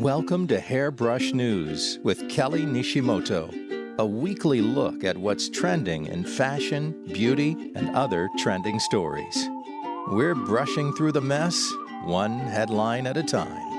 Welcome to Hairbrush News with Kelly Nishimoto, a weekly look at what's trending in fashion, beauty, and other trending stories. We're brushing through the mess, one headline at a time.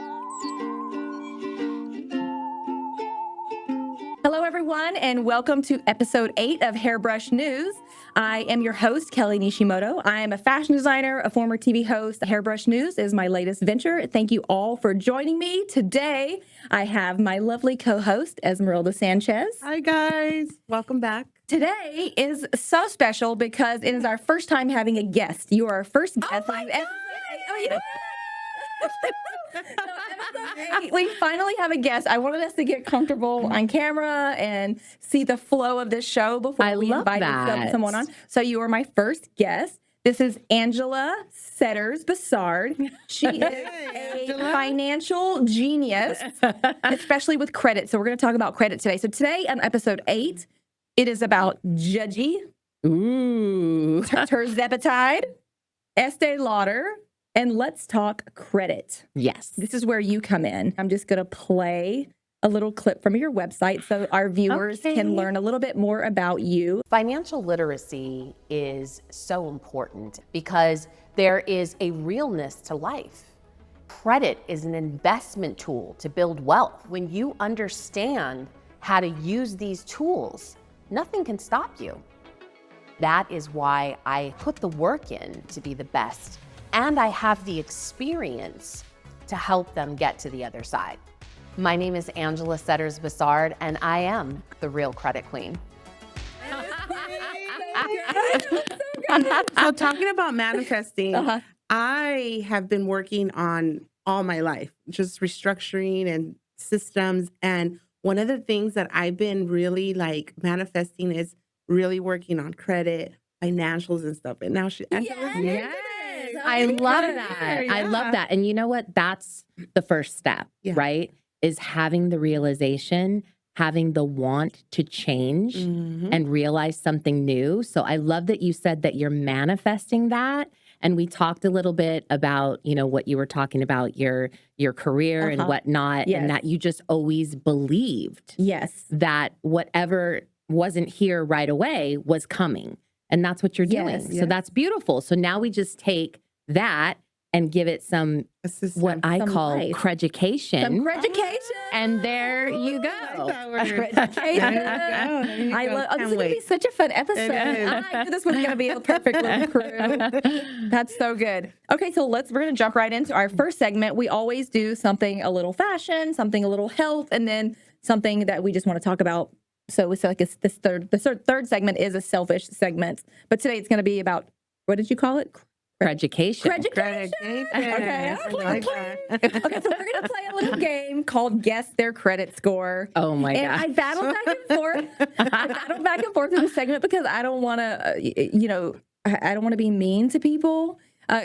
Hello, everyone, and welcome to episode 8 of Hairbrush News. I am your host, Kelly Nishimoto. I am a fashion designer, a former TV host. Hairbrush News is my latest venture. Thank you all for joining me. Today, I have my lovely co-host, Esmeralda Sanchez. Hi, guys. Welcome back. Today is so special because it is our first time having a guest. You are our first guest. Oh, my God. We finally have a guest. I wanted us to get comfortable on camera and see the flow of this show before we invited someone on. So you are my first guest. This is Angela Setters Bessard. She is a financial genius, especially with credit. So we're going to talk about credit today. So today on episode 8, it is about Judgy, Tirzepatide, Estee Lauder, and let's talk credit. Yes. This is where you come in. I'm just going to play a little clip from your website so our viewers can learn a little bit more about you. Financial literacy is so important because there is a realness to life. Credit is an investment tool to build wealth. When you understand how to use these tools, nothing can stop you. That is why I put the work in to be the best. And I have the experience to help them get to the other side. My name is Angela Setters Bessard, and I am the real credit queen. So talking about manifesting, I have been working on all my life, just restructuring and systems. And one of the things that I've been really manifesting is really working on credit, financials and stuff. And now I love that. I love that. And you know what? That's the first step, right? Is having the realization, having the want to change and realize something new. So I love that you said that you're manifesting that. And we talked a little bit about, what you were talking about, your career and whatnot, and that you just always believed that whatever wasn't here right away was coming. And that's what you're doing. So that's beautiful. So now we just take that and give it some, what I call creducation. Some creducation. And there you go. Creducation. I love this is going to be such a fun episode. I knew this was going to be a perfect little crew. That's so good. Okay, so we're going to jump right into our first segment. We always do something a little fashion, something a little health, and then something that we just want to talk about. So it's like the third segment is a selfish segment, but today it's going to be about, what did you call it? Creducation. Okay. Okay, so we're going to play a little game called Guess Their Credit Score. Oh my God. I battled back and forth. In the segment because I don't want to, I don't want to be mean to people.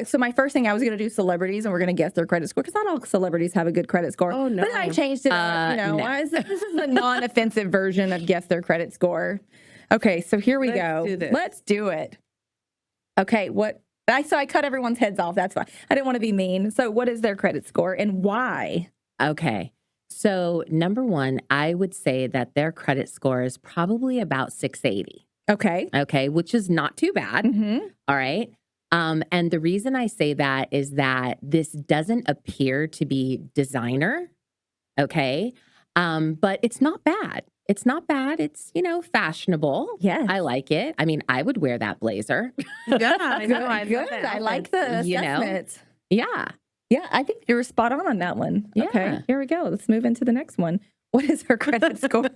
So my first thing, I was going to do celebrities, and we're going to guess their credit score, because not all celebrities have a good credit score. Oh, no. But then I changed it up, No. This is the non-offensive version of guess their credit score. Okay, so here we go. Let's do it. Okay, I cut everyone's heads off. That's why. I didn't want to be mean. So what is their credit score and why? Okay. So number one, I would say that their credit score is probably about 680. Okay, which is not too bad. All right. And the reason I say that is that this doesn't appear to be designer, okay? But it's not bad. It's not bad. It's, fashionable. Yes. I like it. I mean, I would wear that blazer. Yeah, I know. I like the assessment. Yeah. Yeah, I think you were spot on that one. Yeah. Okay, here we go. Let's move into the next one. What is her credit score?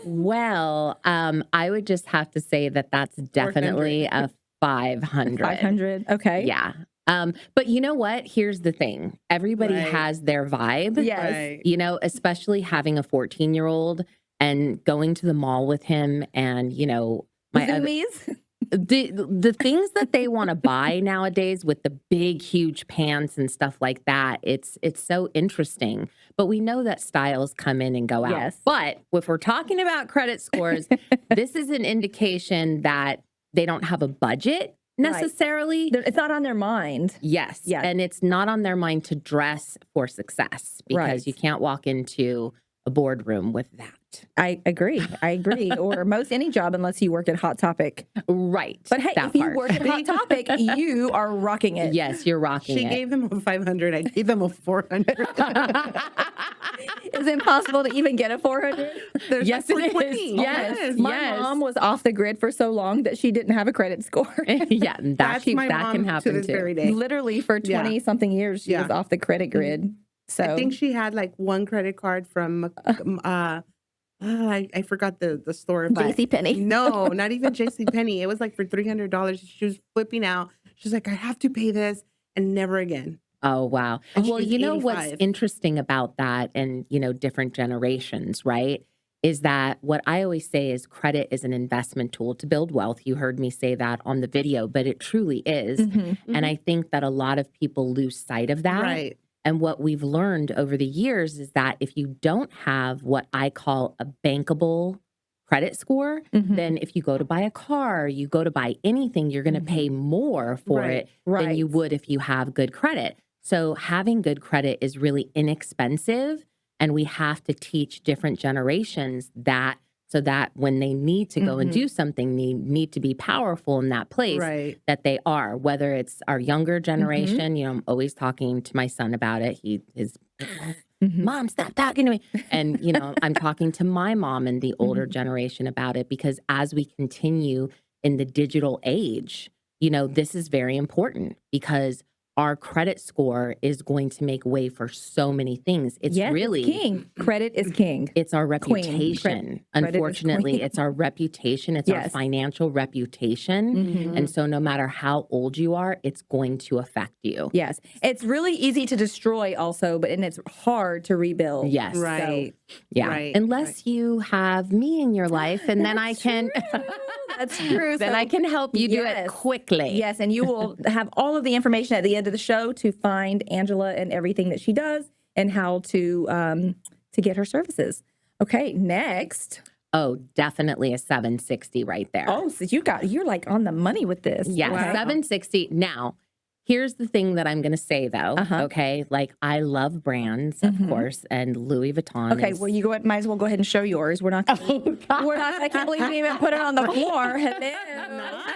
Well, I would just have to say that that's definitely a 500. 500. Okay. Yeah. But you know what? Here's the thing. Everybody has their vibe. Yes. Especially having a 14-year-old and going to the mall with him and, my zoomies. The things that they want to buy nowadays with the big, huge pants and stuff like that, it's so interesting. But we know that styles come in and go out. Yes. But if we're talking about credit scores, this is an indication that they don't have a budget necessarily. It's not on their mind. Yes. Yeah. And it's not on their mind to dress for success because you can't walk into a boardroom with that. I agree. Or most any job unless you work at Hot Topic. Right. But hey, if you work at Hot Topic, you are rocking it. Yes, you're rocking it. She gave them a 500. I gave them a 400. Is it impossible to even get a 400? Yes, it is. Yes. My mom was off the grid for so long that she didn't have a credit score. Yeah, that can happen to this very day. Literally for 20 something years, she was off the credit grid. So I think she had like one credit card from I forgot the store. JCPenney. No, not even JCPenney. It was like for $300. She was flipping out. She's like, I have to pay this and never again. Oh, wow. And Well, she's you know 85. what's interesting about that and, different generations, right? Is that what I always say is credit is an investment tool to build wealth. You heard me say that on the video, but it truly is. And I think that a lot of people lose sight of that. Right. And what we've learned over the years is that if you don't have what I call a bankable credit score, then if you go to buy a car, you go to buy anything, you're going to pay more for it than you would if you have good credit. So having good credit is really inexpensive. And we have to teach different generations that so that when they need to go and do something, they need to be powerful in that place that they are, whether it's our younger generation, I'm always talking to my son about it. He is, Mom, stop talking to me. And, I'm talking to my mom and the older generation about it because as we continue in the digital age, this is very important because our credit score is going to make way for so many things. It's really king. Credit is king. It's our reputation. Unfortunately, it's our reputation. It's our financial reputation. And so no matter how old you are, it's going to affect you. Yes. It's really easy to destroy also, and it's hard to rebuild. Yes. Right. So, yeah. Right. Unless you have me in your life and then I can... That's true. Then I can help you do it quickly. Yes, and you will have all of the information at the end of the show to find Angela and everything that she does and how to get her services. Okay, next. Oh, definitely a 760 right there. Oh, so you're like on the money with this. Yeah, 760. Now, here's the thing that I'm going to say though. Okay, like I love brands, of course, and Louis Vuitton. Okay, well might as well go ahead and show yours. We're not. I can't believe you even put it on the floor. Hello.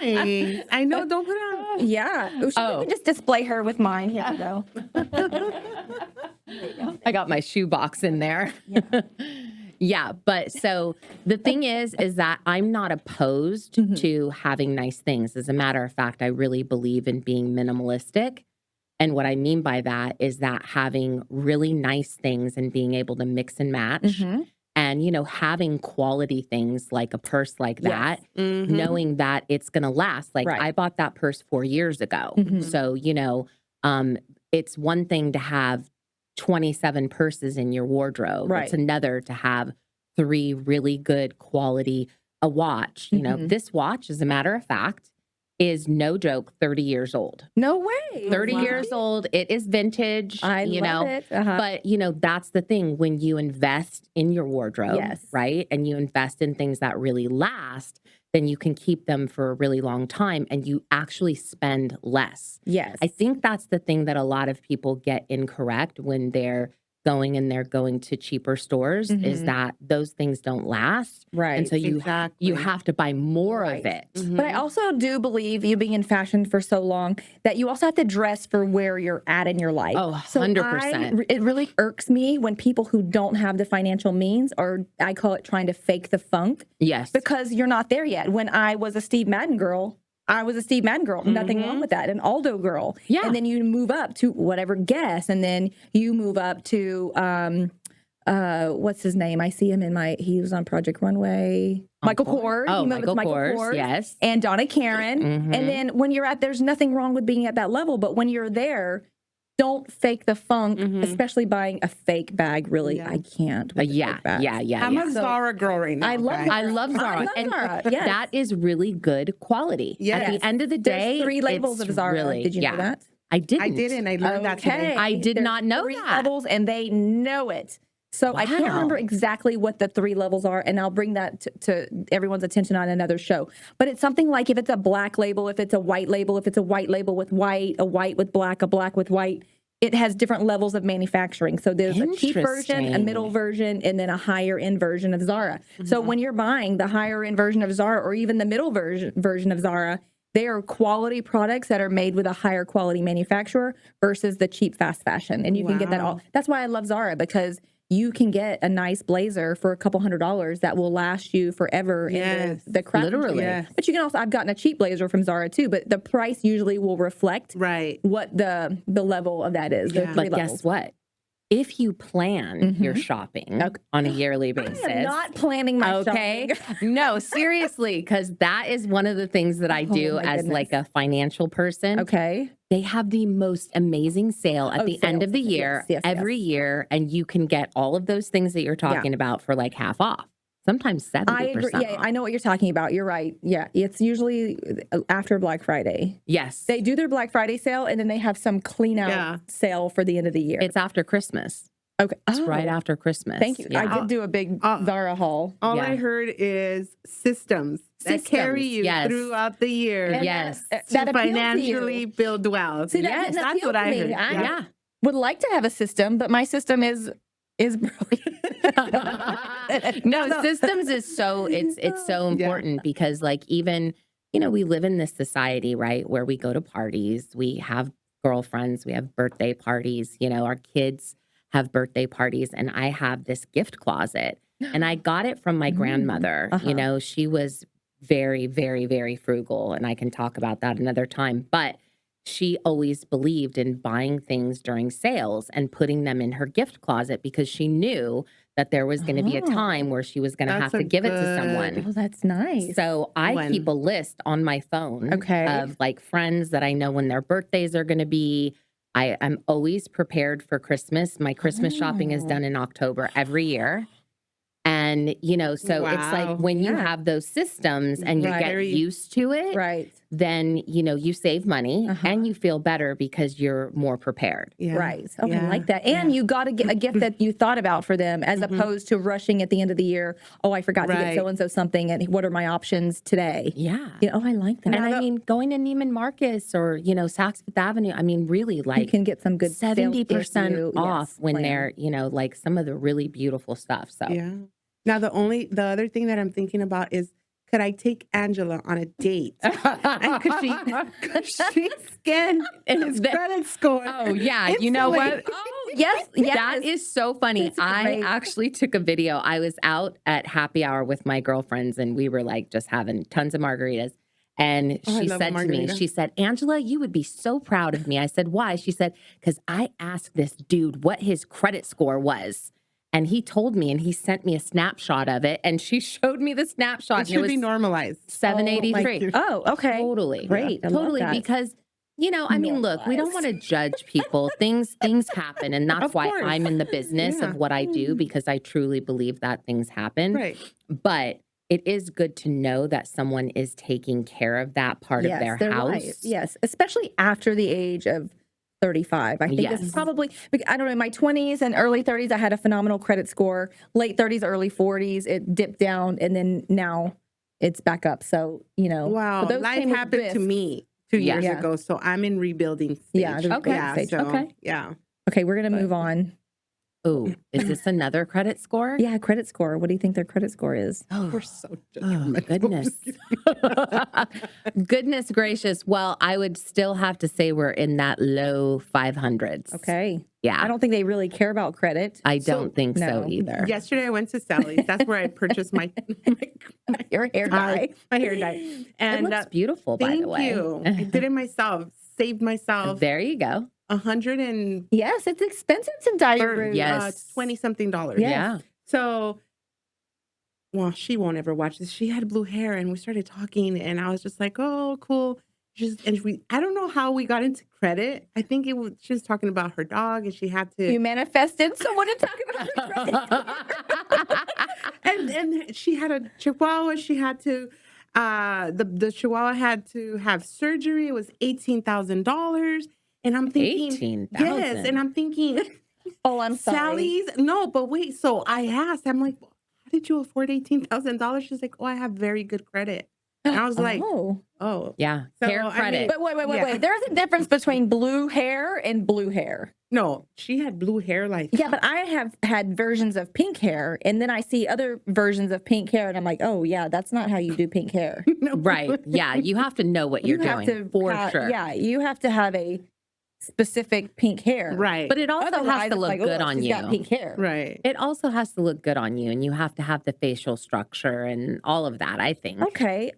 Nice. I know. Don't put it on. Yeah. We can just display her with mine. Here we go. I got my shoe box in there. Yeah, but so the thing is that I'm not opposed to having nice things. As a matter of fact, I really believe in being minimalistic. And what I mean by that is that having really nice things and being able to mix and match and, having quality things like a purse like that, knowing that it's going to last. Like I bought that purse 4 years ago. So, it's one thing to have 27 purses in your wardrobe. It's another to have 3 really good quality, a watch. This watch, as a matter of fact, is no joke, 30 years old. No way. 30 years old. It is vintage. I love it. But, that's the thing. When you invest in your wardrobe, right, and you invest in things that really last, then you can keep them for a really long time and you actually spend less. Yes. I think that's the thing that a lot of people get incorrect when they're going to cheaper stores is that those things don't last. Right. And so you have to buy more of it. But I also do believe, you being in fashion for so long, that you also have to dress for where you're at in your life. Oh, 100%. It really irks me when people who don't have the financial means, or I call it trying to fake the funk. Yes. Because you're not there yet. When I was a Steve Madden girl, nothing wrong with that. An Aldo girl. Yeah. And then you move up to whatever Guess. And then you move up to, what's his name? I see him he was on Project Runway. Michael Kors. Oh, Michael Kors. Yes. And Donna Karan. And then when you're there's nothing wrong with being at that level. But when you're there, don't fake the funk, especially buying a fake bag. Really, I can't. Yeah. I'm a Zara girl right now. I love Zara. That is really good quality. Yes. At the end of the day, there's 3 labels of Zara. Really, did you know that? I didn't. I didn't. I learned that today. I did not know 3 that. levels, and they know it. So I can't remember exactly what the 3 levels are, and I'll bring that to everyone's attention on another show. But it's something like if it's a black label, if it's a white label, if it's a white label with white, a white with black, a black with white, it has different levels of manufacturing. So there's a cheap version, a middle version, and then a higher end version of Zara. So when you're buying the higher end version of Zara or even the middle version of Zara, they are quality products that are made with a higher quality manufacturer versus the cheap fast fashion. And you can get that all. That's why I love Zara, because you can get a nice blazer for a couple $100s that will last you forever. Yes, in the craft. literally. Yes. But you can also, I've gotten a cheap blazer from Zara too, but the price usually will reflect what the level of that is. Yeah. But guess what? If you plan your shopping on a yearly basis. I am not planning my shopping. No, seriously, because that is one of the things that I do as like a financial person. Okay. They have the most amazing sale at the end of the year, every year, and you can get all of those things that you're talking about for like half off. Sometimes 70%. I agree. Yeah, I know what you're talking about. You're right. Yeah, it's usually after Black Friday. Yes. They do their Black Friday sale, and then they have some clean out sale for the end of the year. It's after Christmas. Okay. It's right after Christmas. Thank you. Yeah. I did do a big Zara haul. All I heard is systems that carry you throughout the year. Yes. To financially build wealth. See, that's what I heard. I would like to have a system, but my system is brilliant. No, systems is so it's so important because like even, we live in this society, right, where we go to parties, we have girlfriends, we have birthday parties, our kids have birthday parties, and I have this gift closet, and I got it from my grandmother. She was very, very, very frugal, and I can talk about that another time, but she always believed in buying things during sales and putting them in her gift closet because she knew that there was going to be a time where she was going to have to give it to someone. Oh, that's nice. So I keep a list on my phone of like friends that I know when their birthdays are going to be. I'm always prepared for Christmas. My Christmas shopping is done in October every year. And, so it's like when you have those systems and you get used to it, then, you save money and you feel better because you're more prepared. Yeah. Right. Okay, I like that. And you got to get a gift that you thought about for them as opposed to rushing at the end of the year. Oh, I forgot to get so-and-so something. And what are my options today? Yeah. Oh, I like that. And I mean, going to Neiman Marcus or, Saks Fifth Avenue, I mean, really like you can get some good 70% off when they're, like some of the really beautiful stuff. So Now the other thing that I'm thinking about is, could I take Angela on a date? And could she scan his credit score? Oh yeah, you know what? Oh yes, that is so funny. I actually took a video. I was out at happy hour with my girlfriends, and we were like just having tons of margaritas. And she said to me, she said, Angela, you would be so proud of me. I said, why? She said, because I asked this dude what his credit score was. And he told me, and he sent me a snapshot of it, and she showed me the snapshot. It should be normalized. 783. Oh, okay. Totally. Great. Totally. Because, I mean, look, we don't want to judge people. Things happen. And that's why I'm in the business of what I do, because I truly believe that things happen. Right. But it is good to know that someone is taking care of that part of their house. Life. Yes. Especially after the age of 35. I think it's probably, I don't know, in my 20s and early 30s, I had a phenomenal credit score. Late 30s, early 40s, it dipped down, and then now it's back up. So, Wow. Life happened to me 2 years ago, so I'm in rebuilding stage. Yeah. Okay, we're going to move on. Oh, is this another credit score? Yeah, credit score. What do you think their credit score is? Oh, we're so judgmental. Goodness. Goodness gracious. Well, I would still have to say we're in that low 500s. Okay. Yeah. I don't think they really care about credit. I don't think so either. Yesterday I went to Sally's. That's where I purchased my your hair dye. My hair dye. And it looks beautiful, by the way. Thank you. I did it myself. Saved myself. There you go. Yes, it's expensive to dye your hair. Yes. $20-something. Yes. Yeah. So, well, she won't ever watch this. She had blue hair, and we started talking, and I was just like, "Oh, cool." I don't know how we got into credit. I think she was talking about her dog, and she had to. You manifested someone to talk about her credit. and she had a Chihuahua. She had to. The Chihuahua had to have surgery. It was $18,000. And I'm thinking, $18,000. yes. And I'm thinking, Oh, I'm sorry. Sally's. No, but wait. So I asked, I'm like, how did you afford $18,000? She's like, oh, I have very good credit. And I was like, oh. Yeah. So, Hair I credit. mean- But wait. Yeah. There's a difference between blue hair and blue hair. No, she had blue hair like Yeah, but I have had versions of pink hair, and then I see other versions of pink hair, and I'm like, oh, yeah, that's not how you do pink hair. no. Right. Yeah. You have to know what you're doing for sure. Yeah, you have to have a specific pink hair. Right. But it also Otherwise, has to it's look like, good oh, on she's you. got pink hair. right. It also has to look good on you, and you have to have the facial structure and all of that, I think. Okay.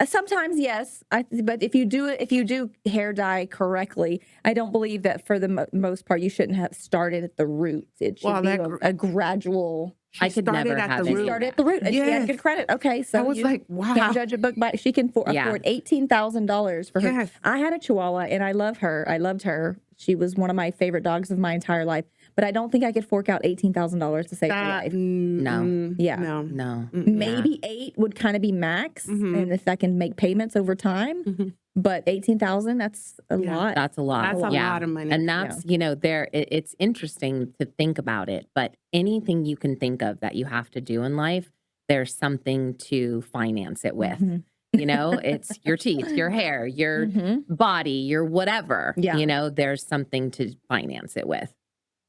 Sometimes yes, but if you do hair dye correctly, I don't believe that for the most part you shouldn't have started at the roots. It should be a gradual. I could started never at have the any root. of Started that. at the root, and she Yes. had good credit. Okay, so I was you like, wow. can't judge a book by she can Yeah. afford $18,000 for her. Yes. I had a Chihuahua, and I love her. I loved her. She was one of my favorite dogs of my entire life. But I don't think I could fork out $18,000 to save her life. No. Yeah. No. No. Maybe 8 would kind of be max, and if I can make payments over time. But 18,000, that's a Yeah. lot. That's a lot. That's a Yeah. lot of money. And that's, it's interesting to think about it, but anything you can think of that you have to do in life, there's something to finance it with. Mhm. It's your teeth, your hair, your Mhm. body, your whatever. Yeah. There's something to finance it with.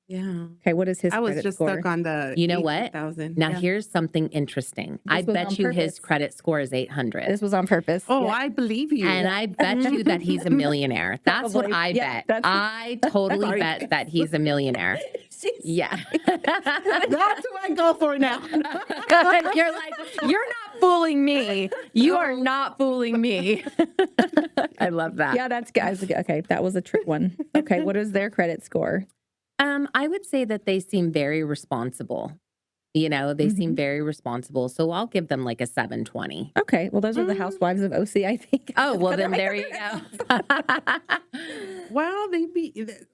Yeah. Okay, what is his I was credit just score? stuck on the You know what? 18,000. Now, Yeah. here's something interesting. I This was bet on you his purpose. credit score is 800. This was on purpose. Oh, Yeah. I believe you. And I bet you that he's a millionaire. That's what Probably. I Yeah, bet. that's- I totally Sorry. bet that he's a millionaire. She's- Yeah. That's who I go for now. You're like, you're not fooling me. You are not fooling me. I love that. Yeah, that's good. Okay, that was a trick one. Okay, what is their credit score? I would say that they seem very responsible. They seem very responsible. So I'll give them like a 720. Okay, well, those are the housewives of OC, I think. Oh, well, then there you go. Well,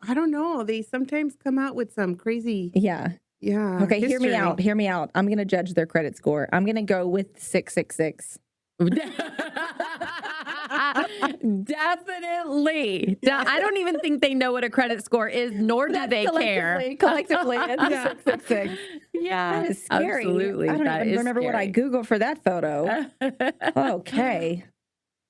I don't know. They sometimes come out with some crazy, Yeah. Okay, hear me history. out. Hear me out. I'm going to judge their credit score. I'm going to go with 666. Definitely. I don't even think they know what a credit score is, nor do they care. Collectively, it's 666. Yeah, That is scary. absolutely. I don't That even is remember what I scary. Googled for that photo. Okay.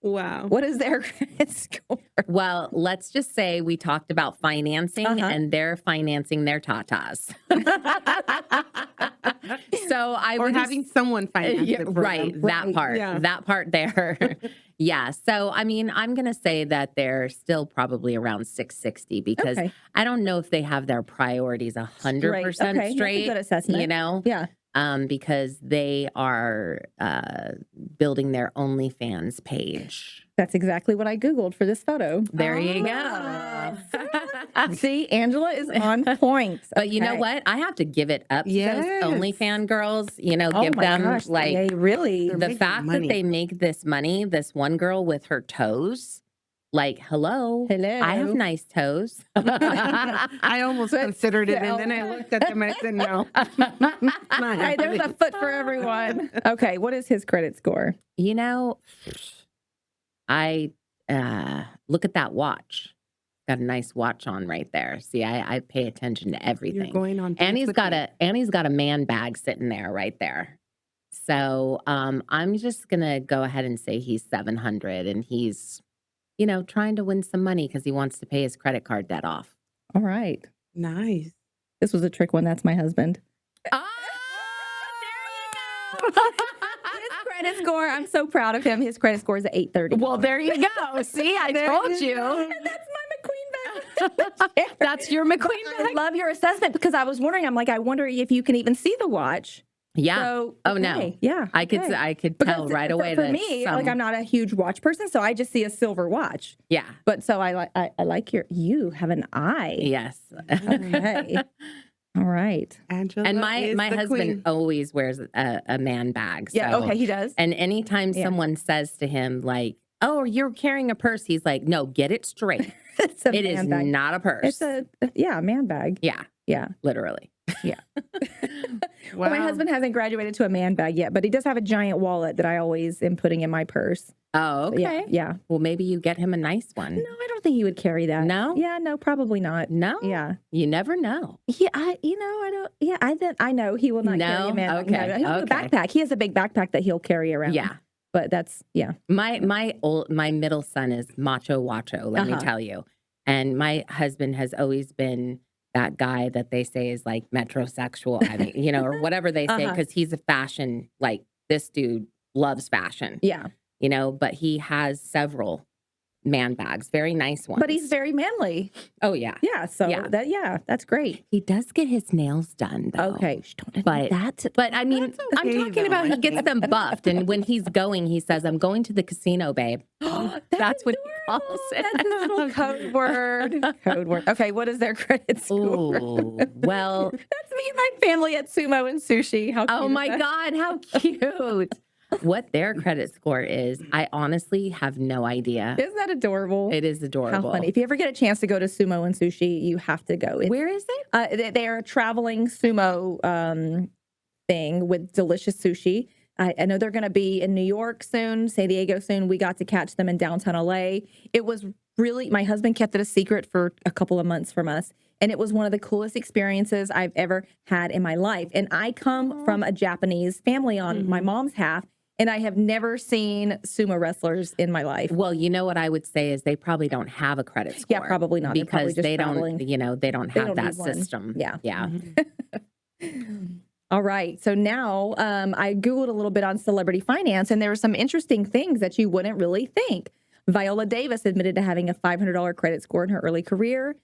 Wow. What is their credit score? Well, let's just say we talked about financing and they're financing their tatas. So I Or would having someone finance yeah, it for right, them. that part, Yeah. that part there. Yeah. So, I mean, I'm going to say that they're still probably around 660 because Okay. I don't know if they have their priorities 100% Okay, that's a straight, good assessment. Yeah. because they are building their OnlyFans page. That's exactly what I Googled for this photo. There you Ah. go. See, Angela is on point. But you know Okay. what? I have to give it up to Yes. those OnlyFans girls. Oh Give my them gosh, like they really. They're the making fact money. that they make this money. This one girl with her toes, like, hello, Hello. I have nice toes. I almost considered it, and then I looked at them and I said, no. Hey, there's a foot for everyone. Okay, what is his credit score? I look at that watch. Got a nice watch on right there. See, I pay attention to You're everything. going on. And he's dates got with a man bag sitting there right there. So I'm just gonna go ahead and say he's 700, and he's trying to win some money because he wants to pay his credit card debt off. All right. me. Nice. This was a trick one. That's my husband. Oh, His credit score, I'm so proud of him. His credit score is at 830. well, there you go. See, I told you. That's my McQueen bag. That's your McQueen I bag. love your assessment because I was wondering, I wonder if you can even see the watch. Yeah. So, Oh, no. okay, yeah. I could okay. I could Because tell right away for that me, some- I'm not a huge watch person, so I just see a silver watch. yeah. But so I like you have an eye. Yes. Okay. All right. Angela And is my the husband queen. always wears a man bag. Yeah. so- Okay. He does. And anytime Yeah. someone says to him like, "Oh, you're carrying a purse," he's like, "No, get it straight. It's a It is man bag. not a purse." It's a man bag. Yeah, Yeah. literally. Yeah. Wow. Well, my husband hasn't graduated to a man bag yet, but he does have a giant wallet that I always am putting in my purse. Oh, So, okay. yeah. Well, maybe you get him a nice one. No, I don't think he would carry that. No? Yeah, no, probably not. No? Yeah. You never know. Yeah, I don't. Yeah, I know he will not carry a man. Okay. No, he'll have a backpack. He has a big backpack that he'll carry around. Yeah. But that's My middle son is macho wacho, let me tell you. And my husband has always been that guy that they say is like metrosexual, I mean, or whatever they say, because he's a fashion, like this dude loves fashion. Yeah. But he has several man bags, very nice ones. But he's very manly. Oh, yeah. Yeah. So Yeah. that's great. He does get his nails done, though. Okay. Don't But that. But I mean, I'm okay, talking though. about he gets them buffed. And when he's going, he says, I'm going to the casino, babe. That's what he calls it. That's his little code word. Code word. Okay. What is their credit score? Ooh, well, That's me and my family at Sumo and Sushi. How cute oh is my that? God, how cute. What their credit score is, I honestly have no idea. Isn't that adorable? It is How adorable. funny. If you ever get a chance to go to Sumo and Sushi, you have to go. Where is it? They're a traveling sumo thing with delicious sushi. I know they're going to be in New York soon, San Diego soon. We got to catch them in downtown LA. It was really, my husband kept it a secret for a couple of months from us. And it was one of the coolest experiences I've ever had in my life. And I come from a Japanese family on my mom's half. And I have never seen sumo wrestlers in my life. Well, you know what I would say is they probably don't have a credit score. Yeah, probably not. They're probably Because just they traveling. don't, they don't have don't that need one. system. Yeah. Yeah. All right. So now I Googled a little bit on celebrity finance, and there were some interesting things that you wouldn't really think. Viola Davis admitted to having a $500 credit score in her early career.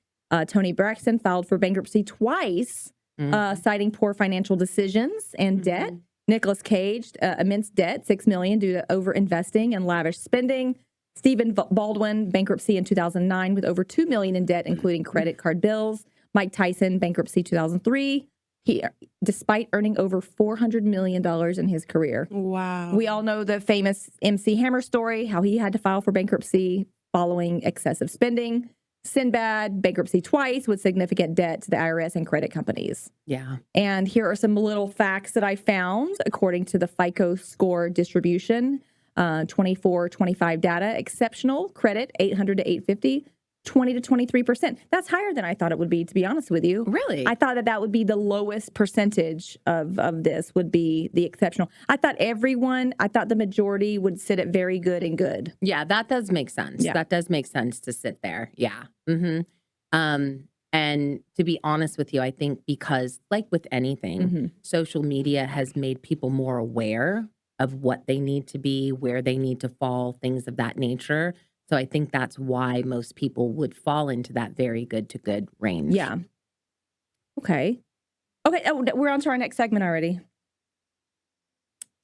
Toni Braxton filed for bankruptcy twice, citing poor financial decisions and debt. Nicolas Cage, immense debt, $6 million due to over-investing and lavish spending. Stephen Baldwin, bankruptcy in 2009 with over $2 million in debt, including credit card bills. Mike Tyson, bankruptcy 2003. He, despite earning over $400 million in his career. Wow. We all know the famous MC Hammer story, how he had to file for bankruptcy following excessive spending. Sinbad, bankruptcy twice with significant debt to the IRS and credit companies. Yeah. And here are some little facts that I found according to the FICO score distribution, 24-25 data. Exceptional credit, 800 to 850, 20 to 23%. That's higher than I thought it would be, to be honest with you. Really? I thought that would be the lowest percentage of this would be the exceptional. I thought the majority would sit at very good and good. Yeah, that does make sense. Yeah. That does make sense to sit there. Yeah. And to be honest with you, I think because like with anything, social media has made people more aware of what they need to be, where they need to fall, things of that nature. So I think that's why most people would fall into that very good to good range. Yeah. Okay. Oh, we're on to our next segment already.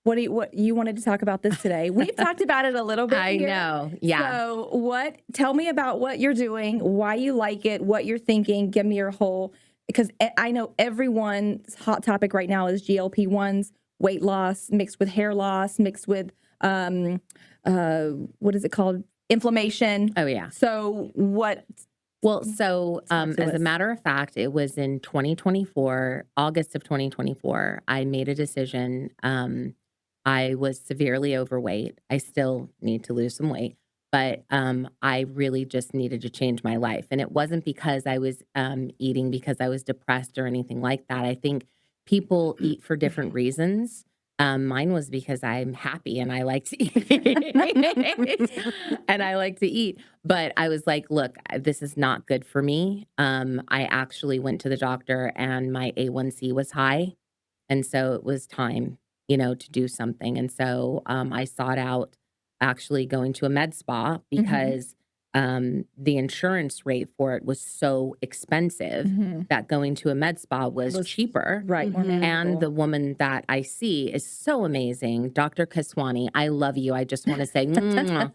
What you wanted to talk about this today? We've talked about it a little bit. I here. know. Yeah. So tell me about what you're doing, why you like it, what you're thinking. Give me your whole, because I know everyone's hot topic right now is GLP-1s, weight loss mixed with hair loss, mixed with, what is it called? Inflammation. Oh, yeah. So what? Well, so Talk to as a us. matter of fact, it was in 2024, August of 2024, I made a decision. I was severely overweight. I still need to lose some weight, but I really just needed to change my life. And it wasn't because I was eating because I was depressed or anything like that. I think people eat for different reasons. Mine was because I'm happy and I like to eat. And I like to eat. But I was like, look, this is not good for me. I actually went to the doctor and my A1C was high. And so it was time, to do something. And so I sought out actually going to a med spa because the insurance rate for it was so expensive that going to a med spa was cheaper. Right. More And manageable. the woman that I see is so amazing. Dr. Kaswani, I love you. I just want to say, mwah.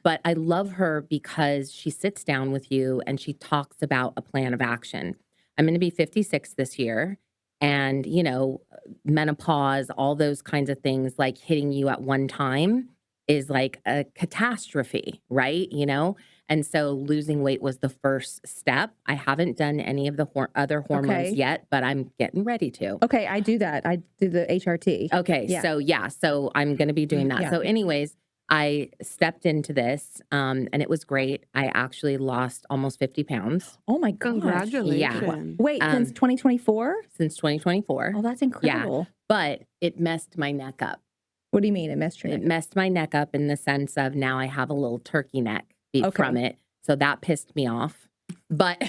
But I love her because she sits down with you and she talks about a plan of action. I'm going to be 56 this year. And, menopause, all those kinds of things like hitting you at one time is like a catastrophe, right? And so losing weight was the first step. I haven't done any of the other hormones yet, but I'm getting ready to. Okay, I do that. I do the HRT. Okay, so I'm going to be doing that. So anyways, I stepped into this and it was great. I actually lost almost 50 pounds. Oh my gosh. Congratulations. Yeah. Wait, since 2024? Since 2024. Oh, that's incredible. But it messed my neck up. What do you mean it messed your neck? It messed my neck up in the sense of now I have a little turkey neck from it. So that pissed me off. But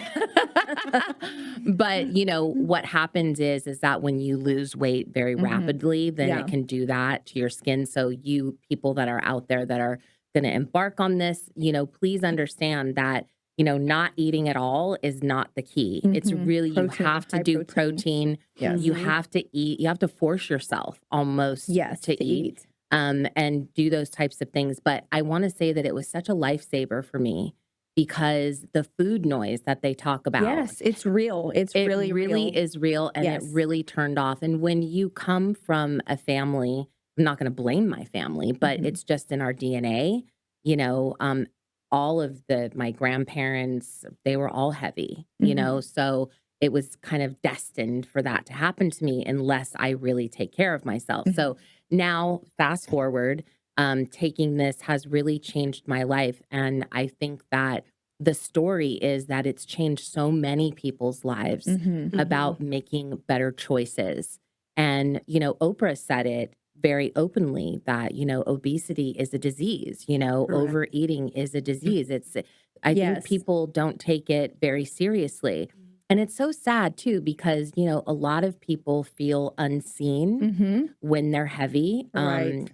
but you know what happens is that when you lose weight very rapidly, then it can do that to your skin. So you people that are out there that are going to embark on this, you know, please understand that, you know, not eating at all is not the key. It's really you have to do protein. You have to eat. You have to force yourself almost to eat and do those types of things. But I want to say that it was such a lifesaver for me. Because the food noise that they talk about. Yes, it's real. It really is real. And it really turned off. And when you come from a family, I'm not going to blame my family, but it's just in our DNA, you know, all of my grandparents, they were all heavy, you know, so it was kind of destined for that to happen to me unless I really take care of myself. So now fast forward, taking this has really changed my life. And I think that the story is that it's changed so many people's lives about making better choices. And, you know, Oprah said it very openly that, you know, obesity is a disease, you know, overeating is a disease. I think people don't take it very seriously. And it's so sad too, because, you know, a lot of people feel unseen when they're heavy.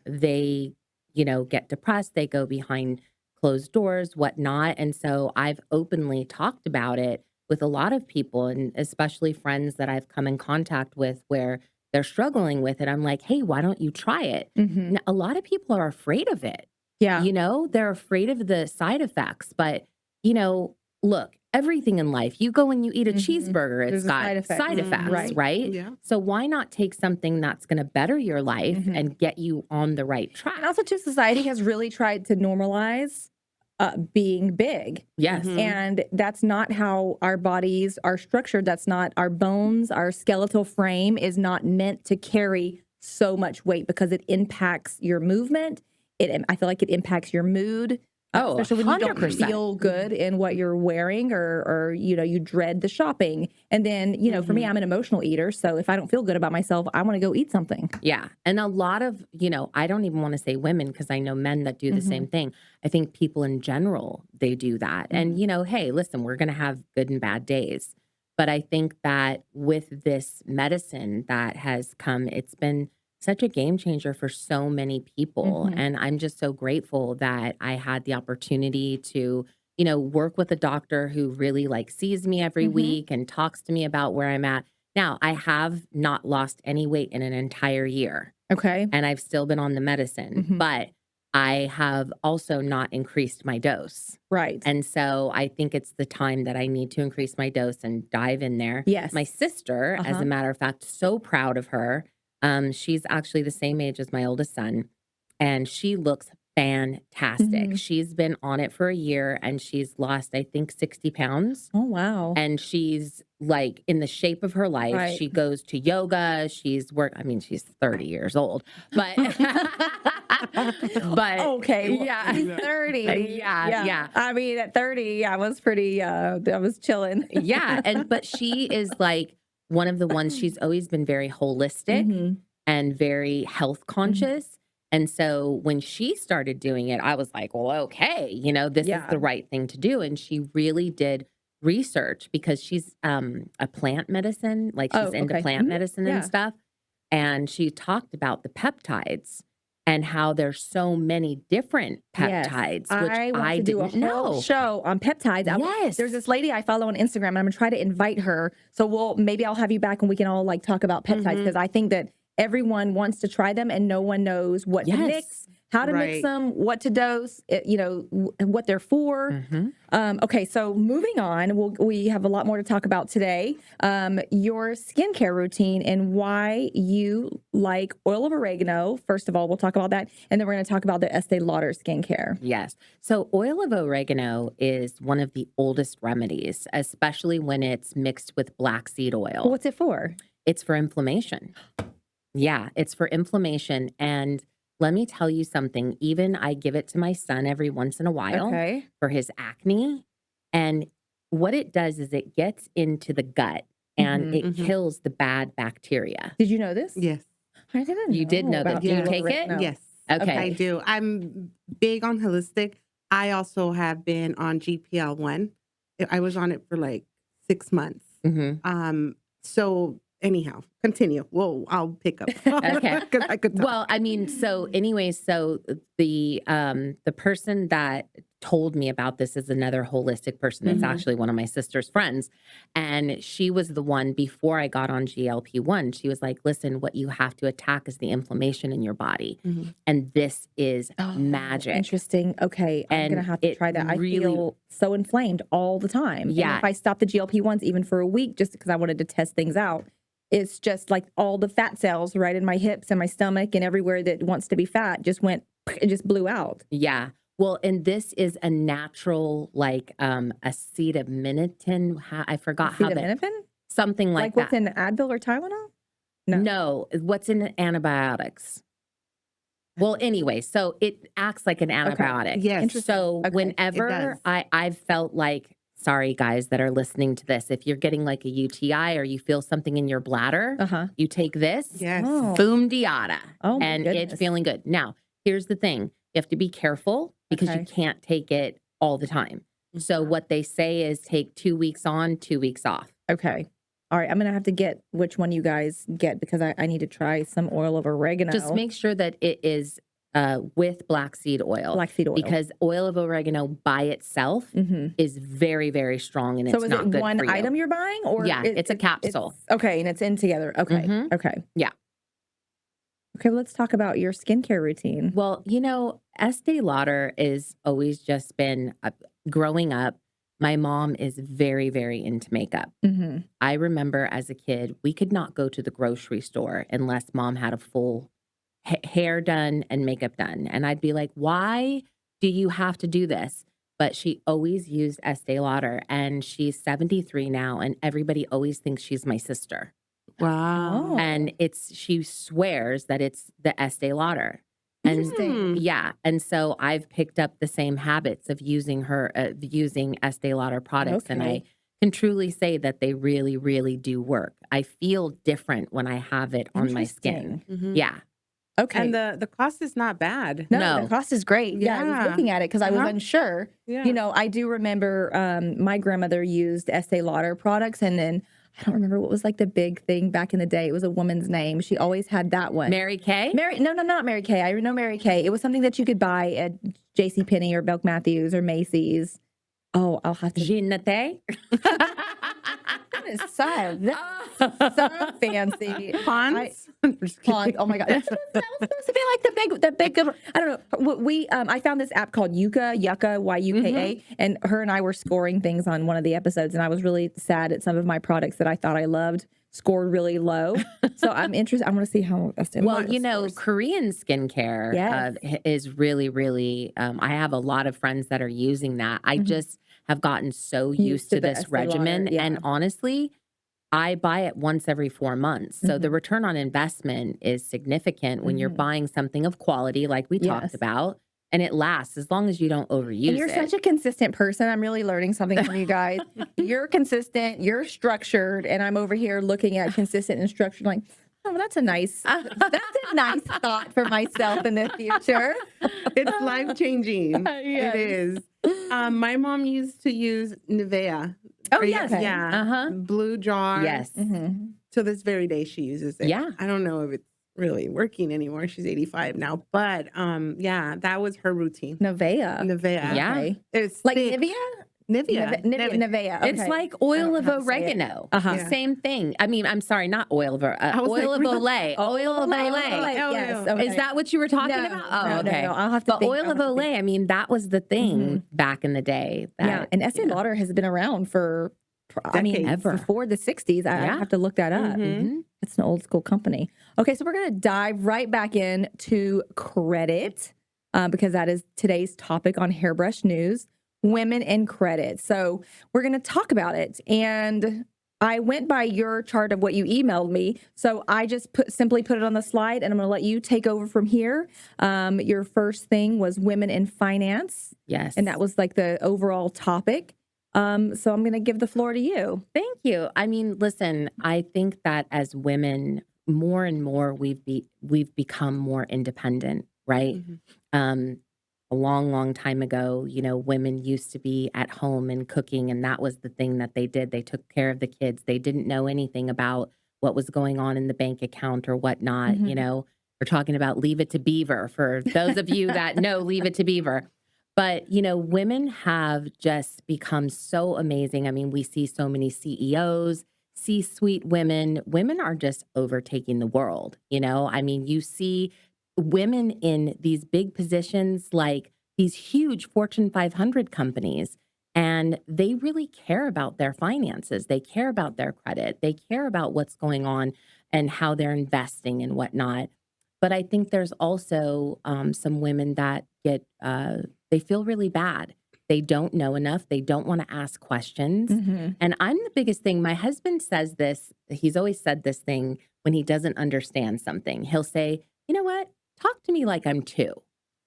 They, you know, get depressed, they go behind closed doors, whatnot. And so I've openly talked about it with a lot of people, and especially friends that I've come in contact with where they're struggling with it. I'm like, hey, why don't you try it? Now, a lot of people are afraid of it. Yeah. You know, they're afraid of the side effects. But, you know, look, everything in life, you go and you eat a cheeseburger, it's got side effects, right? Yeah. So why not take something that's going to better your life and get you on the right track? And also, too, society has really tried to normalize being big. Yes. And that's not how our bodies are structured. That's not our bones. Our skeletal frame is not meant to carry so much weight because it impacts your movement. I feel like it impacts your mood. Oh, especially when 100%. you don't feel good in what you're wearing or, you know, you dread the shopping. And then, you know, for me, I'm an emotional eater. So if I don't feel good about myself, I want to go eat something. Yeah. And a lot of, you know, I don't even want to say women because I know men that do the same thing. I think people in general, they do that. And, you know, hey, listen, we're going to have good and bad days. But I think that with this medicine that has come, it's been such a game changer for so many people. And I'm just so grateful that I had the opportunity to, you know, work with a doctor who really like sees me every week and talks to me about where I'm at. Now, I have not lost any weight in an entire year. Okay. And I've still been on the medicine, but I have also not increased my dose. Right. And so I think it's the time that I need to increase my dose and dive in there. Yes. My sister, as a matter of fact, so proud of her. She's actually the same age as my oldest son, and she looks fantastic. She's been on it for a year, and she's lost, I think, 60 pounds. Oh, wow. And she's like in the shape of her life. Right. She goes to yoga. She's 30 years old, but, but okay. Well, yeah, he's 30. Yeah. I mean, at 30, I was pretty, I was chilling. Yeah. But she is like, one of the ones, she's always been very holistic and very health conscious. And so when she started doing it, I was like, well, okay, you know, this is the right thing to do. And she really did research because she's a plant medicine, like she's into plant medicine and stuff. And she talked about the peptides and how there's so many different peptides, which I didn't know. Show on peptides. Yes. There's this lady I follow on Instagram, and I'm gonna try to invite her. So maybe I'll have you back and we can all like talk about peptides because I think that everyone wants to try them and no one knows what to mix, how to mix them, what to dose, what they're for. Okay, so moving on, we have a lot more to talk about today. Your skincare routine and why you like oil of oregano. First of all, we'll talk about that. And then we're going to talk about the Estee Lauder skincare. Yes. So oil of oregano is one of the oldest remedies, especially when it's mixed with black seed oil. What's it for? It's for inflammation. Yeah, it's for inflammation. And let me tell you something. Even I give it to my son every once in a while for his acne. And what it does is it gets into the gut and it kills the bad bacteria. Did you know this? Yes. I didn't know. You did know that. Do you take it? No. Yes. Okay. I do. I'm big on holistic. I also have been on GPL-1. I was on it for like 6 months. So anyhow, continue. Well, I'll pick up. Okay. Because I could talk. Well, I mean, so anyways, so the person that told me about this is another holistic person. It's actually one of my sister's friends. And she was the one before I got on GLP-1. She was like, listen, what you have to attack is the inflammation in your body. And this is magic. Interesting. Okay. I'm going to have to try that. I feel so inflamed all the time. Yeah. And if I stop the GLP-1s even for a week, just because I wanted to test things out, it's just like all the fat cells right in my hips and my stomach and everywhere that wants to be fat just blew out. Yeah. Well, and this is a natural, like acetaminophen. I forgot how that. Something like that. What's in Advil or Tylenol? No, what's in antibiotics? Well, anyway, so it acts like an antibiotic. Yes. So whenever I've felt like, sorry guys that are listening to this, if you're getting like a UTI or you feel something in your bladder, you take this, boom diata, and it's feeling good. Now, here's the thing. You have to be careful because you can't take it all the time. So what they say is take 2 weeks on, 2 weeks off. Okay. All right. I'm going to have to get which one you guys get because I need to try some oil of oregano. Just make sure that it is with black seed oil. Black seed oil. Because oil of oregano by itself is very, very strong and it's not good for you. So is it one item you're buying? Or yeah, it's a capsule. Okay. And it's in together. Okay. Okay. Yeah. Okay, let's talk about your skincare routine. Well, Estee Lauder is always just been, growing up, my mom is very, very into makeup. I remember as a kid, we could not go to the grocery store unless mom had a full hair done and makeup done. And I'd be like, why do you have to do this? But she always used Estee Lauder and she's 73 now and everybody always thinks she's my sister. Wow. And she swears that it's the Estee Lauder. And yeah. And so I've picked up the same habits of using using Estee Lauder products. And I can truly say that they really, really do work. I feel different when I have it on my skin. Yeah. Okay. And the cost is not bad. No, the cost is great. Yeah, I was looking at it because I was unsure. Yeah. I do remember my grandmother used Estee Lauder products and then I don't remember what was like the big thing back in the day. It was a woman's name. She always had that one. Mary Kay? No, not Mary Kay. I know Mary Kay. It was something that you could buy at JCPenney or Belk Matthews or Macy's. Oh, I'll have to. Ginette? That is so fancy. Pond's? Pond. Oh my God. That was supposed to be like the big, I don't know. I found this app called Yuka, Yuka, and her and I were scoring things on one of the episodes and I was really sad at some of my products that I thought I loved scored really low. So I'm interested. I want to see how Korean skincare is really, really, I have a lot of friends that are using that. I just have gotten so used to this regimen. And honestly, I buy it once every 4 months. So the return on investment is significant when you're buying something of quality, like we talked about, and it lasts as long as you don't overuse it. And you're such a consistent person. I'm really learning something from you guys. You're consistent, you're structured, and I'm over here looking at consistent and structured like, oh, that's a nice thought for myself in the future. It's life-changing. It is. My mom used to use Nivea. Oh, yes. Yeah. Blue jar. Yes. To this very day, she uses it. Yeah. I don't know if it's really working anymore. She's 85 now. But, that was her routine. Nivea. Yeah. Okay. It's like thick. Nivea? Nivea. Okay. It's like oil of how to say it. oregano. Yeah. Same thing. I mean, I'm sorry, not oil of oil of Olay. Oil of Olay. Yes. no. Okay. Is that what you were talking No, about? Oh, no, okay. no. I'll have to But think. oil of Olay, I mean, that was the thing back in the day. Yeah, and Estee Lauder has been around for, Decades. Ever. before the 60s. I have to look that up. It's an old school company. Okay, so we're going to dive right back in to credit because that is today's topic on Hairbrush News, women in credit. So we're going to talk about it. And I went by your chart of what you emailed me. So I just simply put it on the slide, and I'm going to let you take over from here. Your first thing was women in finance. Yes. And that was like the overall topic. So I'm going to give the floor to you. Thank you. I mean, listen, I think that as women, more and more we've become more independent, right? A long, long time ago, women used to be at home and cooking, and that was the thing that they did. They took care of the kids. They didn't know anything about what was going on in the bank account or whatnot. We're talking about Leave It to Beaver for those of you that know Leave It to Beaver. But, women have just become so amazing. I mean, we see so many CEOs, C-suite women. Women are just overtaking the world, I mean, you see women in these big positions like these huge Fortune 500 companies, and they really care about their finances. They care about their credit. They care about what's going on and how they're investing and whatnot. But I think there's also some women that get, they feel really bad. They don't know enough. They don't want to ask questions. And I'm the biggest thing. My husband says this. He's always said this thing when he doesn't understand something. He'll say, you know what? Talk to me like I'm 2,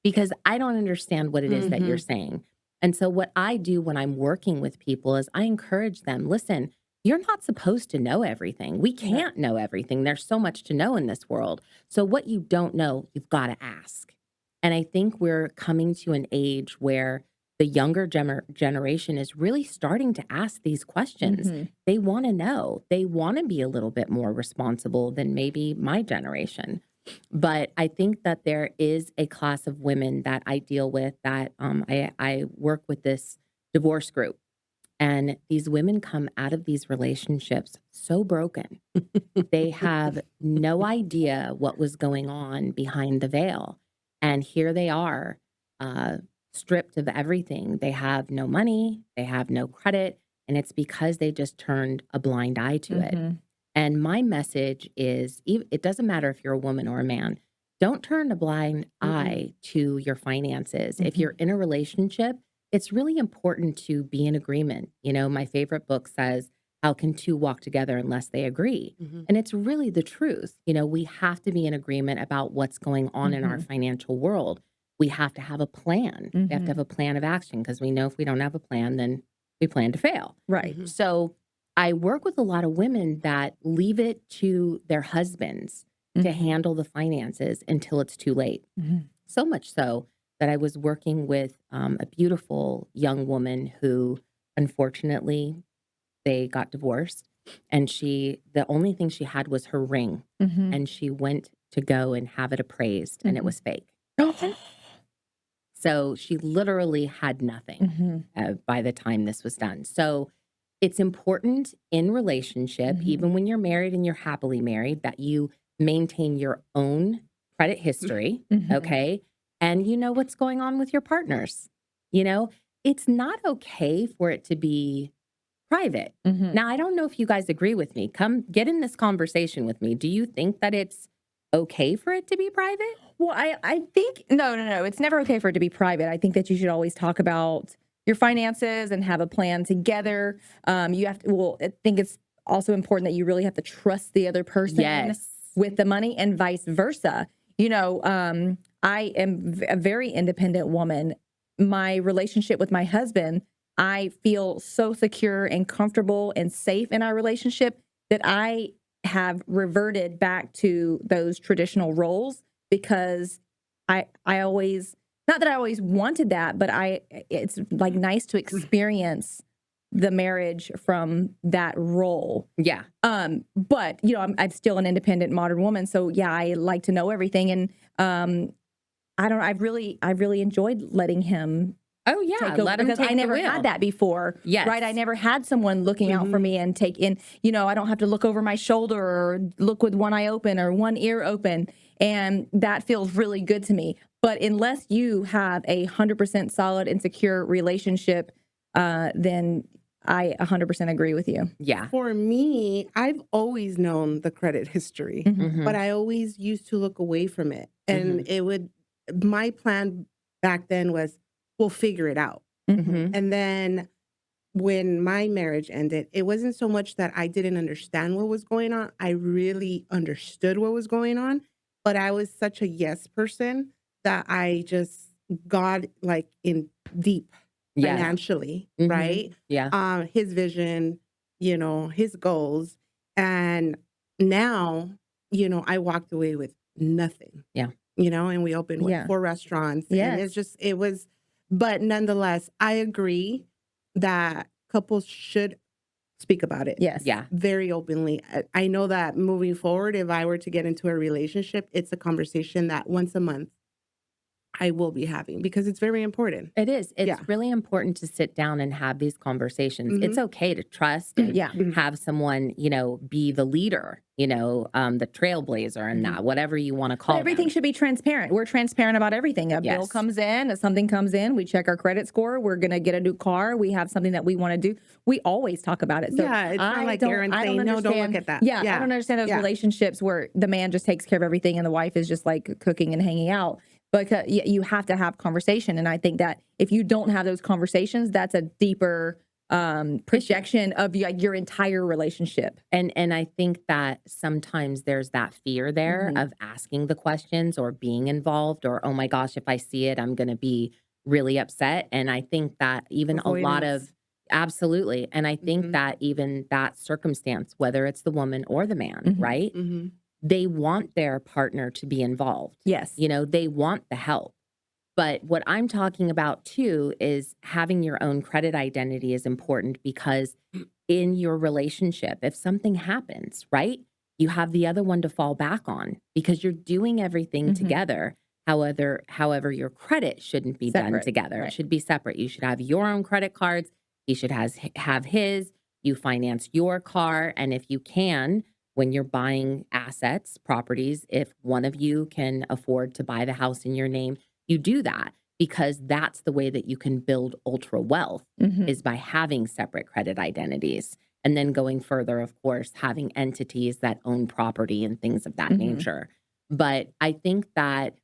because I don't understand what it is that you're saying. And so what I do when I'm working with people is I encourage them, listen, you're not supposed to know everything. We can't know everything. There's so much to know in this world. So what you don't know, you've got to ask. And I think we're coming to an age where the younger generation is really starting to ask these questions. They want to know. They want to be a little bit more responsible than maybe my generation. But I think that there is a class of women that I deal with that I work with this divorce group. And these women come out of these relationships so broken. They have no idea what was going on behind the veil. And here they are, stripped of everything. They have no money, they have no credit, and it's because they just turned a blind eye to it. And my message is, it doesn't matter if you're a woman or a man, don't turn a blind eye to your finances. If you're in a relationship, it's really important to be in agreement. My favorite book says, how can 2 walk together unless they agree? And it's really the truth. We have to be in agreement about what's going on in our financial world. We have to have a plan. We have to have a plan of action, because we know if we don't have a plan, then we plan to fail. Right. So I work with a lot of women that leave it to their husbands to handle the finances until it's too late. So much so that I was working with a beautiful young woman who, unfortunately, they got divorced, and the only thing she had was her ring, and she went to go and have it appraised, and it was fake. So she literally had nothing by the time this was done. So it's important in relationship, even when you're married and you're happily married, that you maintain your own credit history, okay? And you know what's going on with your partners. It's not okay for it to be private. Now, I don't know if you guys agree with me. Come get in this conversation with me. Do you think that it's okay for it to be private? Well, I think, no. It's never okay for it to be private. I think that you should always talk about your finances and have a plan together. You have to, I think it's also important that you really have to trust the other person with the money, and vice versa. I am a very independent woman. My relationship with my husband, I feel so secure and comfortable and safe in our relationship that I have reverted back to those traditional roles, because I always, not that I always wanted that, but it's like nice to experience the marriage from that role. Yeah. But I'm still an independent modern woman. So yeah, I like to know everything. And I've really enjoyed letting him Oh yeah, take over, let them because take I never the wheel. had that before. Yes. Right. I never had someone looking out for me and take in, I don't have to look over my shoulder or look with one eye open or one ear open. And that feels really good to me. But unless you have 100% solid and secure relationship, then I 100% agree with you. Yeah. For me, I've always known the credit history, but I always used to look away from it. And my plan back then was, we'll figure it out. And then when my marriage ended, it wasn't so much that I didn't understand what was going on. I really understood what was going on, but I was such a yes person that I just got like in deep financially, right? Yeah. His vision, his goals. And now, I walked away with nothing. Yeah. And we opened 4 restaurants. And it was, but nonetheless, I agree that couples should speak about it. Yes. Yeah. Very openly. I know that moving forward, if I were to get into a relationship, it's a conversation that once a month I will be having, because it's very important. It is. It's really important to sit down and have these conversations. It's okay to trust and have someone, be the leader, the trailblazer and that, whatever you want to call it. Everything should be transparent. We're transparent about everything. A bill comes in, if something comes in, we check our credit score. We're going to get a new car. We have something that we want to do. We always talk about it. So it's not like Aaron saying, no, don't look at that. I don't understand those relationships where the man just takes care of everything and the wife is just like cooking and hanging out. But you have to have conversation. And I think that if you don't have those conversations, that's a deeper projection of your entire relationship. And I think that sometimes there's that fear there of asking the questions or being involved, or, oh my gosh, if I see it, I'm going to be really upset. And I think that even a lot of, absolutely. And I think that even that circumstance, whether it's the woman or the man, right? They want their partner to be involved. Yes. They want the help. But what I'm talking about too is having your own credit identity is important, because in your relationship, if something happens, right, you have the other one to fall back on, because you're doing everything together. However, your credit shouldn't be done together. Right. It should be separate. You should have your own credit cards. He should have his. You finance your car. And if you can, when you're buying assets, properties, if one of you can afford to buy the house in your name, you do that, because that's the way that you can build ultra wealth is by having separate credit identities. And then going further, of course, having entities that own property and things of that nature. But I think that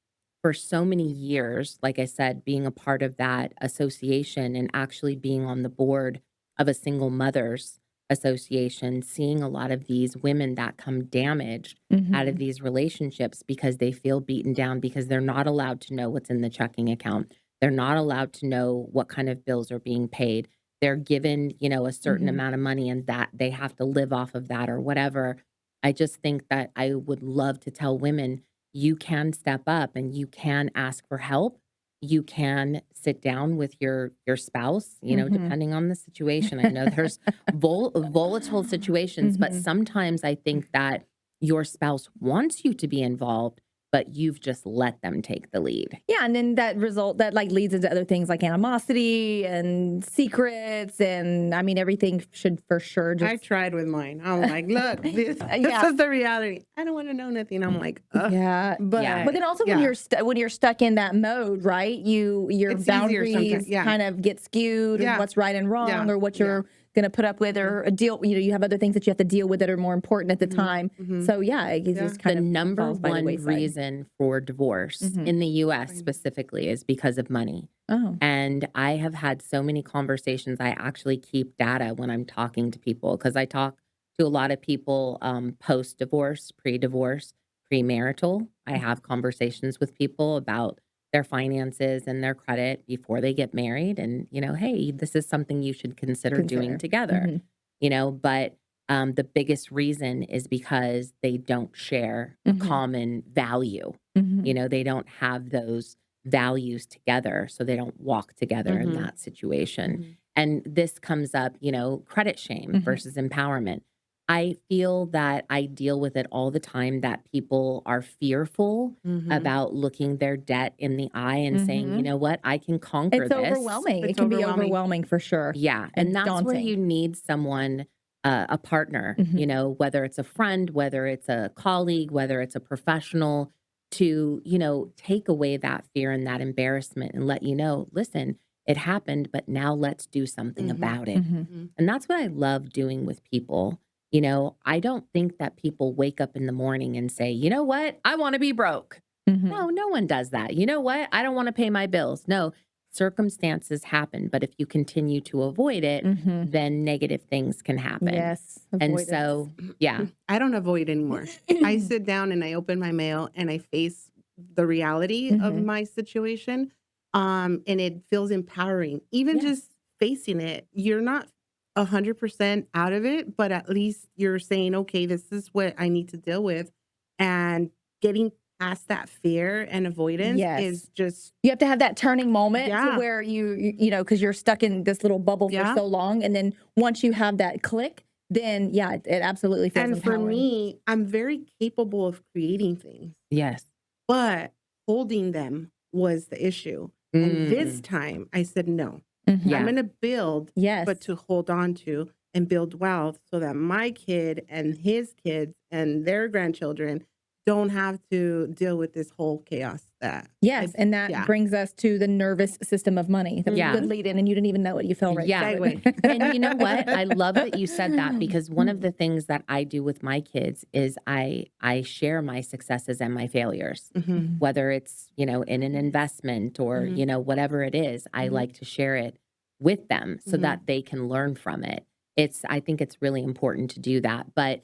for so many years, like I said, being a part of that association and actually being on the board of a single mother's association, seeing a lot of these women that come damaged out of these relationships because they feel beaten down, because they're not allowed to know what's in the checking account. They're not allowed to know what kind of bills are being paid. They're given, a certain amount of money and that they have to live off of that or whatever. I just think that I would love to tell women, you can step up and you can ask for help. You can sit down with your spouse, depending on the situation. I know there's volatile situations, but sometimes I think that your spouse wants you to be involved, but you've just let them take the lead. Yeah, and then that leads into other things like animosity and secrets, and everything should for sure just... I tried with mine. I'm like, look, this is the reality. I don't want to know nothing. I'm like, ugh. Yeah. But then also when you're stuck in that mode, right? Your boundaries kind of get skewed, and what's right and wrong, or what you're going to put up with, or a deal. You have other things that you have to deal with that are more important at the time. So it just kind of the number one reason for divorce in the U.S. specifically is because of money. Oh. And I have had so many conversations. I actually keep data when I'm talking to people, because I talk to a lot of people post-divorce, pre-divorce, premarital. I have conversations with people about their finances and their credit before they get married. And, hey, this is something you should consider doing together, but the biggest reason is because they don't share a common value. They don't have those values together. So they don't walk together in that situation. And this comes up, credit shame versus empowerment. I feel that I deal with it all the time, that people are fearful about looking their debt in the eye and saying, you know what, I can conquer It's this. overwhelming. It's it can be overwhelming. overwhelming for sure. Yeah. And that's where daunting. you need someone, a partner, you know, whether it's a friend, whether it's a colleague, whether it's a professional, to, you know, take away that fear and that embarrassment and let you know, listen, it happened, but now let's do something about it. And that's what I love doing with people. You know, I don't think that people wake up in the morning and say, you know what, I want to be broke. No, no one does that. You know what? I don't want to pay my bills. No, circumstances happen. But if you continue to avoid it, then negative things can happen. Yes. And avoidance. so, yeah. I don't avoid anymore. I sit down and I open my mail and I face the reality of my situation. And it feels empowering. Even just facing it, you're not 100% out of it, but at least you're saying, okay, this is what I need to deal with. And getting past that fear and avoidance is just, you have to have that turning moment to Yeah. where you know, because you're stuck in this little bubble for Yeah. so long. And then once you have that click, then it absolutely feels and for empowering. me, I'm very capable of creating things, Yes. but holding them was the issue. And this time I said, no, Yeah. I'm going to build, Yes. but to hold on to and build wealth so that my kid and his kids and their grandchildren don't have to deal with this whole chaos that. Yes, and that brings us to the nervous system of money. That was a good lead in, and you didn't even know it. You fell right into it. And you know what? I love that you said that, because one of the things that I do with my kids is I share my successes and my failures, whether it's, you know, in an investment or, you know, whatever it is, I like to share it with them so that they can learn from it. I think it's really important to do that. But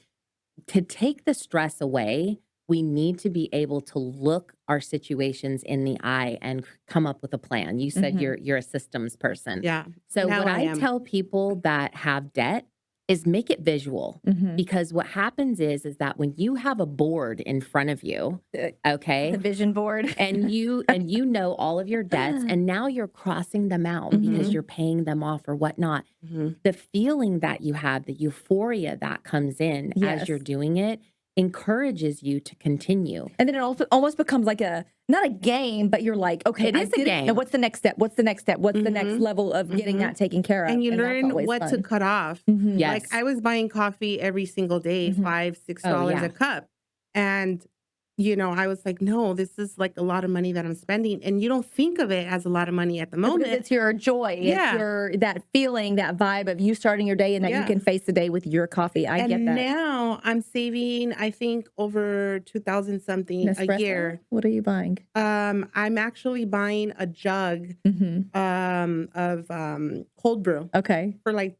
to take the stress away, we need to be able to look our situations in the eye and come up with a plan. You said you're a systems person. Yeah. So Now what I I am. tell people that have debt is make it visual, because what happens is that when you have a board in front of you, okay, The vision board. and you know all of your debts, and now you're crossing them out because you're paying them off or whatnot. The feeling that you have, the euphoria that comes in as you're doing it, encourages you to continue. And then it also almost becomes like not a game, but you're like, okay, It is a game. And what's the next step? What's the next step? What's the next level of getting that taken care of? And you that's learn always what fun. to cut off. Yes. Like I was buying coffee every single day, $5-6 a cup. And, you know, I was like, no, this is like a lot of money that I'm spending. And you don't think of it as a lot of money at the Because moment. it's your joy. Yeah. It's that feeling, that vibe of you starting your day and that you can face the day with your coffee. I get that. And now I'm saving, I think, over 2,000 something a Nespresso? year. What are you buying? I'm actually buying a jug of cold brew Okay. for like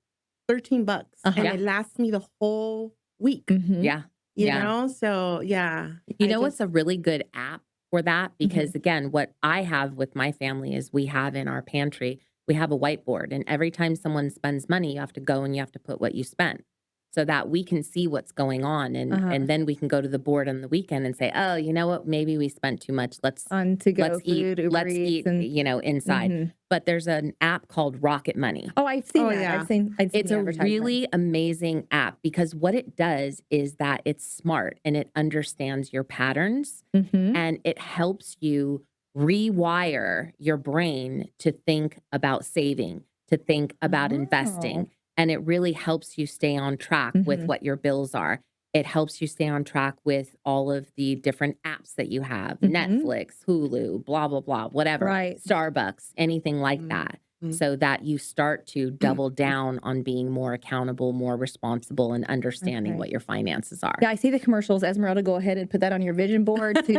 $13, and it lasts me the whole week. Yeah. You know, so yeah. You know what's a really good app for that? Because again, what I have with my family is we have in our pantry, we have a whiteboard, and every time someone spends money, you have to go and you have to put what you spent, so that we can see what's going on. And then we can go to the board on the weekend and say, oh, you know what? Maybe we spent too much. Let's eat, you know, inside. But there's an app called Rocket Money. Oh, I've seen that. Yeah. I've seen It's the a advertisement. really amazing app, because what it does is that it's smart and it understands your patterns, and it helps you rewire your brain to think about saving, to think about investing. And it really helps you stay on track with what your bills are. It helps you stay on track with all of the different apps that you have, Netflix, Hulu, blah, blah, blah, whatever, Starbucks, anything like that, so that you start to double down on being more accountable, more responsible, and understanding what your finances are. Yeah, I see the commercials. Esmeralda, go ahead and put that on your vision board to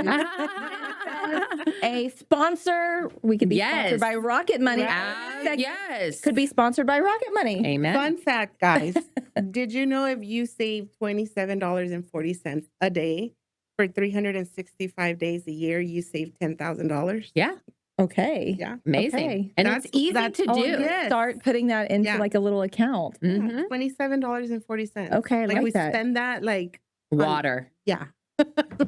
a sponsor. We could be sponsored by Rocket Money. Yes. Could be sponsored by Rocket Money. Amen. Fun fact, guys. Did you know if you save $27.40 a day for 365 days a year, you save $10,000? Yeah. Okay. Yeah. Amazing. Okay. And it's easy to do. yes. Start putting that into like a little account. $27.40. Okay, I like we that. spend that like Water. yeah.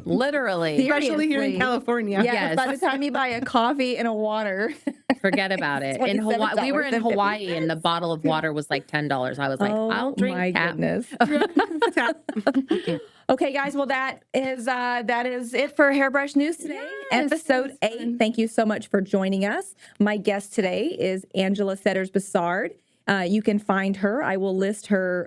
Literally. Especially here in Seriously. California. Yeah, Yes. by the time you buy a coffee and a water. Forget about it. In Hawaii, we were in $27.50. Hawaii and the bottle of water was like $10. I was like, I'll drink my tap. goodness. Okay, guys. Well, that is it for Hairbrush News today, episode 8. Thank you so much for joining us. My guest today is Angela Setters Bessard. You can find her. I will list her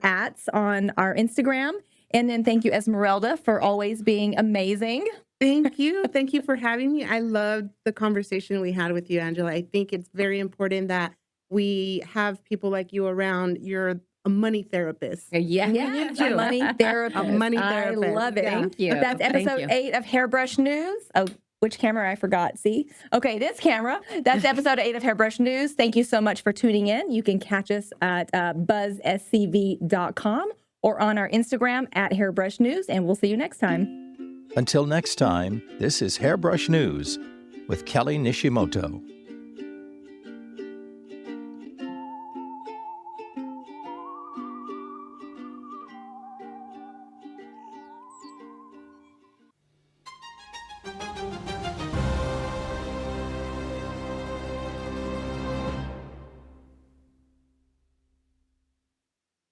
ats on our Instagram. And then thank you, Esmeralda, for always being amazing. Thank you. Thank you for having me. I loved the conversation we had with you, Angela. I think it's very important that we have people like you around. You're a money therapist. Yeah. A money therapist. A money therapist. I love it. Yeah. Thank you. But that's episode 8 of Hairbrush News. Oh, which camera? I forgot. See? Okay, this camera. That's episode 8 of Hairbrush News. Thank you so much for tuning in. You can catch us at buzzscv.com or on our Instagram at Hairbrush News, and we'll see you next time. Until next time, this is Hairbrush News with Kelly Nishimoto.